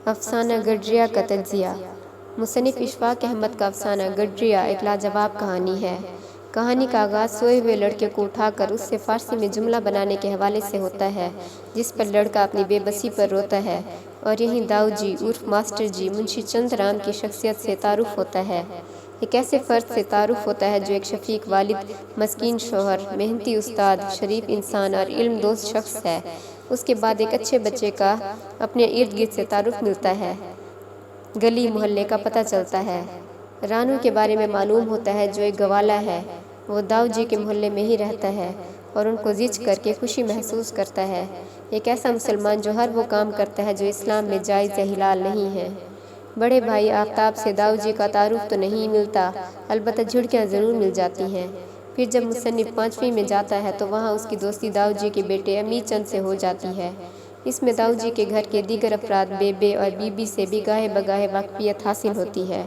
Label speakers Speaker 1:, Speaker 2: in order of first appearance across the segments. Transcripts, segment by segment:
Speaker 1: افسانہ گڈریا کا تجزیہ۔ مصنف اشفاق احمد کا افسانہ گڈریا ایک لاجواب کہانی ہے۔ کہانی کا آغاز سوئے ہوئے لڑکے کو اٹھا کر اس سے فارسی میں جملہ بنانے کے حوالے سے ہوتا ہے، جس پر لڑکا اپنی بے بسی پر روتا ہے، اور یہیں داؤ جی عرف ماسٹر جی منشی چند رام کی شخصیت سے تعارف ہوتا ہے۔ ایک ایسے فرد سے تعارف ہوتا ہے جو ایک شفیق والد، مسکین شوہر، محنتی استاد، شریف انسان اور علم دوست شخص ہے۔ اس کے بعد ایک اچھے بچے کا اپنے ارد گرد سے تعارف ملتا ہے، گلی محلے کا پتہ چلتا ہے۔ رانو کے بارے میں معلوم ہوتا ہے جو ایک گوالا ہے۔ وہ داؤ جی کے محلے میں ہی رہتا ہے اور ان کو زچ کر کے خوشی محسوس کرتا ہے، ایک ایسا مسلمان جو ہر وہ کام کرتا ہے جو اسلام میں جائز یا حلال نہیں ہے۔ بڑے بھائی آفتاب سے داؤ جی کا تعارف تو نہیں ملتا، البتہ جھڑکیاں ضرور مل جاتی ہیں۔ پھر جب مصنف 5ویں میں جاتا ہے تو وہاں اس کی دوستی داؤ جی کے بیٹے امی چند سے ہو جاتی ہے۔ اس میں داؤ جی کے گھر کے دیگر افراد بیبے اور بی بی سے بھی گاہے بگاہے واقفیت حاصل ہوتی ہے۔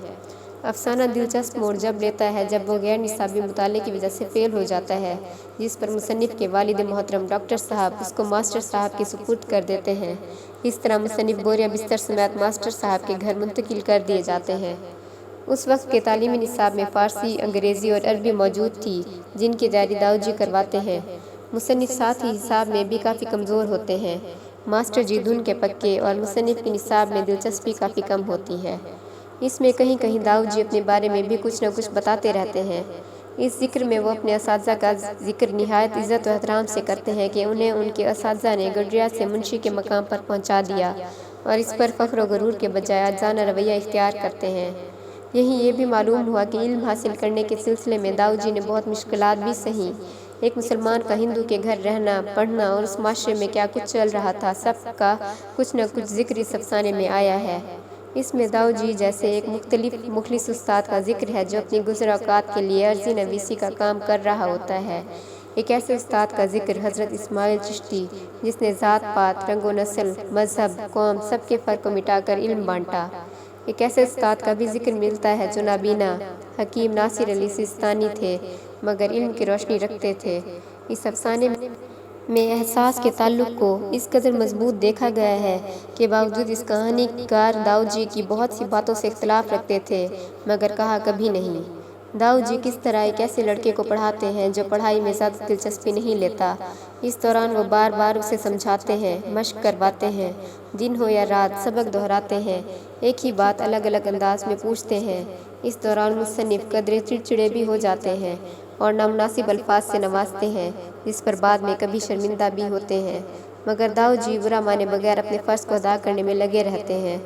Speaker 1: افسانہ دلچسپ موڑ جب لیتا ہے جب وہ غیر نصابی مطالعے کی وجہ سے فیل ہو جاتا ہے، جس پر مصنف کے والد محترم ڈاکٹر صاحب اس کو ماسٹر صاحب کے سپرد کر دیتے ہیں۔ اس طرح مصنف بوریا بستر سمیت ماسٹر صاحب کے گھر منتقل کر دیے جاتے ہیں۔ اس وقت کے تعلیمی نصاب میں فارسی، انگریزی اور عربی موجود تھی، جن کی تیاری داؤ جی کرواتے ہیں۔ مصنف ساتھ ہی حساب میں بھی کافی کمزور ہوتے ہیں۔ ماسٹر جی دھن کے پکے اور مصنف کی نصاب میں دلچسپی کافی کم ہوتی ہے۔ اس میں کہیں کہیں داؤ جی اپنے بارے میں بھی کچھ نہ کچھ بتاتے رہتے ہیں۔ اس ذکر میں وہ اپنے اساتذہ کا ذکر نہایت عزت و احترام سے کرتے ہیں کہ انہیں ان کے اساتذہ نے گڈریا سے منشی کے مقام پر پہنچا دیا، اور اس پر فخر و غرور کے بجائے عاجزانہ رویہ اختیار کرتے ہیں۔ یہیں یہ بھی معلوم ہوا کہ علم حاصل کرنے کے سلسلے میں داؤ جی نے بہت مشکلات بھی سہیں۔ ایک مسلمان کا ہندو کے گھر رہنا، پڑھنا اور اس معاشرے میں کیا کچھ چل رہا تھا، سب کا کچھ نہ کچھ ذکر اس افسانے میں آیا ہے۔ اس میں داؤ جی جیسے ایک مخلص استاد کا ذکر ہے جو اپنی گزر اوقات کے لیے عرضی نویسی کا کام کر رہا ہوتا ہے۔ ایک ایسے استاد کا ذکر حضرت اسماعیل چشتی، جس نے ذات پات، رنگ و نسل، مذہب، قوم سب کے فرق کو مٹا کر علم بانٹا۔ ایک ایسے استاد کا بھی ذکر ملتا ہے جو نابینا، حکیم ناصر علی سیستانی تھے مگر علم کی روشنی رکھتے تھے۔ اس افسانے میں احساس کے تعلق کو اس قدر مضبوط دیکھا گیا ہے کہ باوجود اس کہانی کار داؤ جی کی بہت سی باتوں سے اختلاف رکھتے تھے مگر کہا کبھی نہیں۔ داؤ جی کس طرح ایک ایسے لڑکے کو پڑھاتے ہیں جو پڑھائی میں زیادہ دلچسپی نہیں لیتا۔ اس دوران وہ بار بار اسے سمجھاتے ہیں، مشق کرواتے ہیں، دن ہو یا رات سبق دہراتے ہیں، ایک ہی بات الگ الگ انداز میں پوچھتے ہیں۔ اس دوران مصنف قدرے چڑچڑے بھی ہو جاتے ہیں اور نامناسب الفاظ سے نوازتے ہیں، جس پر بعد میں کبھی شرمندہ بھی ہوتے ہیں، مگر داؤ جی برا مانے بغیر اپنے فرض کو ادا کرنے میں لگے رہتے ہیں۔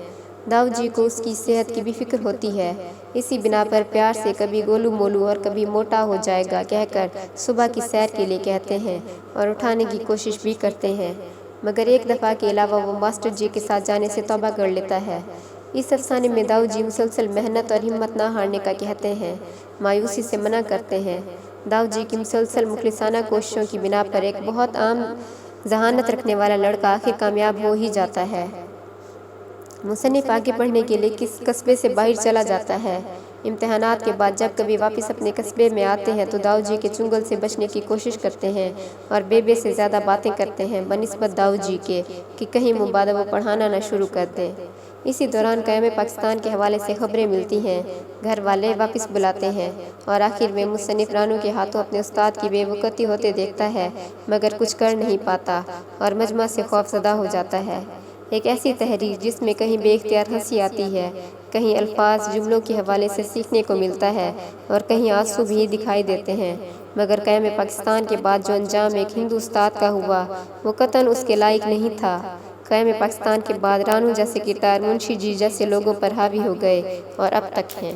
Speaker 1: داؤ جی کو اس کی صحت کی بھی فکر ہوتی ہے، اسی بنا پر پیار سے کبھی گولو مولو اور کبھی موٹا ہو جائے گا کہہ کر صبح کی سیر کے لیے کہتے ہیں اور اٹھانے کی کوشش بھی کرتے ہیں، مگر ایک دفعہ کے علاوہ وہ ماسٹر جی کے ساتھ جانے سے توبہ کر لیتا ہے۔ اس افسانے میں داؤ جی مسلسل محنت اور ہمت نہ ہارنے کا کہتے ہیں، مایوسی سے منع کرتے ہیں۔ داؤ جی کی مسلسل مخلصانہ کوششوں کی بنا پر ایک بہت عام ذہانت رکھنے والا لڑکا آخر کامیاب ہو ہی جاتا ہے۔ مصنف آگے پڑھنے کے لیے کس قصبے سے باہر چلا جاتا ہے۔ امتحانات کے بعد جب کبھی واپس اپنے قصبے میں آتے ہیں تو داؤ جی کے چنگل سے بچنے کی کوشش کرتے ہیں اور بیبے سے زیادہ باتیں کرتے ہیں بنسبت داؤ جی کے کہ کہیں مبادہ وہ پڑھانا نہ شروع کر دیں۔ اسی دوران قیام پاکستان کے حوالے سے خبریں ملتی ہیں، گھر والے واپس بلاتے ہیں اور آخر میں مصنف رانو کے ہاتھوں اپنے استاد کی بے وقوفی ہوتے دیکھتا ہے مگر کچھ کر نہیں پاتا اور مجمع سے خوف زدہ ہو جاتا ہے۔ ایک ایسی تحریر جس میں کہیں بے اختیار ہنسی آتی ہے، کہیں الفاظ جملوں کے حوالے سے سیکھنے کو ملتا ہے اور کہیں آنسو بھی دکھائی دیتے ہیں، مگر قیام پاکستان کے بعد جو انجام ایک ہندو استاد کا ہوا وہ قطعاً اس کے لائق نہیں تھا۔ قیام پاکستان کے بعد رانو جیسے کردار منشی جی جیسے لوگوں پر حاوی ہو گئے اور اب تک ہیں۔